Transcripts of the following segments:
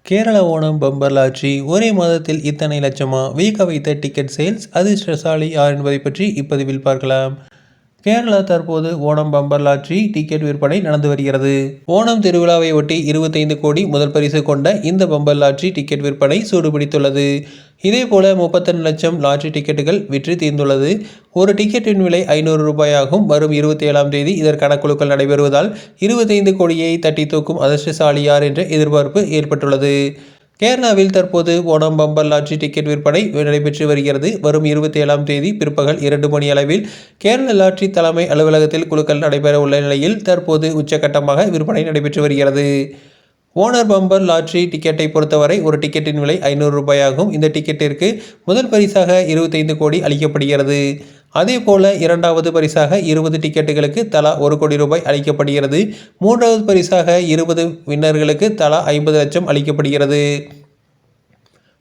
Kerala Onam bumper lottery ஒரே மாதத்தில் இத்தனை லட்சமா? வியக்க வைத்த டிக்கெட் சேல்ஸ் அதிர்ஷ்டசாலி யார் என்பதை பற்றி இப்பதிவில் பார்க்கலாம். கேரளா தற்போது ஓணம் பம்பர் லாட்டரி டிக்கெட் விற்பனை நடந்து வருகிறது. ஓணம் திருவிழாவை ஒட்டி 25 கோடி முதல் பரிசு கொண்ட இந்த பம்பர் லாட்டரி டிக்கெட் விற்பனை சூடுபிடித்துள்ளது. இதேபோல 32 லட்சம் லாட்டரி டிக்கெட்டுகள் விற்று தீர்ந்துள்ளது. ஒரு டிக்கெட்டின் விலை 500 ரூபாயாகும். வரும் 27ஆம் தேதி இதற்கான குலுக்கல் நடைபெறுவதால் 25 கோடியை தட்டி தூக்கும் அதிர்ஷ்டசாலி யார் என்ற எதிர்பார்ப்பு ஏற்பட்டுள்ளது. கேரளாவில் தற்போது ஓணம் பம்பர் லாட்டரி டிக்கெட் விற்பனை நடைபெற்று வருகிறது. வரும் 27ஆம் தேதி பிற்பகல் 2 மணி அளவில் கேரள லாட்டரி தலைமை அலுவலகத்தில் குலுக்கல் நடைபெற உள்ள நிலையில் தற்போது உச்சகட்டமாக விற்பனை நடைபெற்று வருகிறது. ஓனர் பம்பர் லாட்டரி டிக்கெட்டை பொறுத்தவரை ஒரு டிக்கெட்டின் விலை 500 ரூபாயாகும். இந்த டிக்கெட்டிற்கு முதல் பரிசாக 25 கோடி அளிக்கப்படுகிறது. அதேபோல இரண்டாவது பரிசாக 20 டிக்கெட்டுகளுக்கு தலா 1 கோடி ரூபாய் அளிக்கப்படுகிறது. மூன்றாவது பரிசாக 20 வின்னர்களுக்கு தலா 50 லட்சம் அளிக்கப்படுகிறது.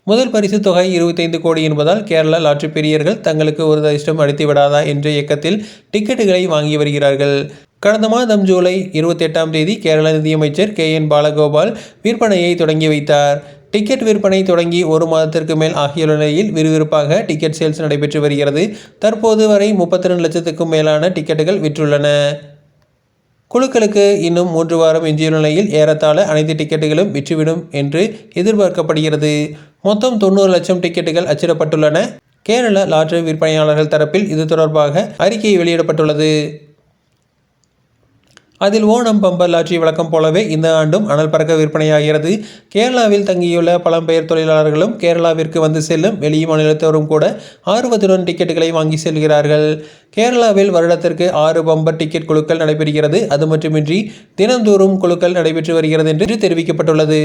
முதல் பரிசு தொகை 25 கோடி என்பதால் கேரள லாட்டரி பிரியர்கள் தங்களுக்கு ஒரு அதிர்ஷ்டம் அடித்து விடாதா என்ற இயக்கத்தில் டிக்கெட்டுகளை வாங்கி வருகிறார்கள். கடந்த மாதம் ஜூலை 28ஆம் தேதி கேரள நிதியமைச்சர் KN பாலகோபால் விற்பனையை தொடங்கி வைத்தார். டிக்கெட் விற்பனை தொடங்கி ஒரு மாதத்திற்கு மேல் ஆகியுள்ள நிலையில் விறுவிறுப்பாக டிக்கெட் சேல்ஸ் நடைபெற்று வருகிறது. தற்போது வரை 32 லட்சத்துக்கும் மேலான டிக்கெட்டுகள் விற்றுள்ளன. குழுக்களுக்கு இன்னும் 3 வாரம் எஞ்சியுள்ள நிலையில் ஏறத்தாழ அனைத்து டிக்கெட்டுகளும் விற்றுவிடும் என்று எதிர்பார்க்கப்படுகிறது. மொத்தம் 90 லட்சம் டிக்கெட்டுகள் அச்சிடப்பட்டுள்ளன. கேரள லாட்டரி விற்பனையாளர்கள் தரப்பில் இது தொடர்பாக அறிக்கை வெளியிடப்பட்டுள்ளது. அதில் ஓணம் பம்பர் லாட்டரி வழக்கம் போலவே இந்த ஆண்டும் அனல் பறக்க விற்பனையாகிறது. கேரளாவில் தங்கியுள்ள பழம்பெயர் தொழிலாளர்களும் கேரளாவிற்கு வந்து செல்லும் வெளி மாநிலத்தோரும் கூட ஆர்வத்துடன் டிக்கெட்டுகளை வாங்கி செல்கிறார்கள். கேரளாவில் வருடத்திற்கு 6 பம்பர் டிக்கெட் குலுக்கல் நடைபெறுகிறது. அது மட்டுமின்றி தினந்தோறும் குலுக்கல் நடைபெற்று வருகிறது என்று தெரிவிக்கப்பட்டுள்ளது.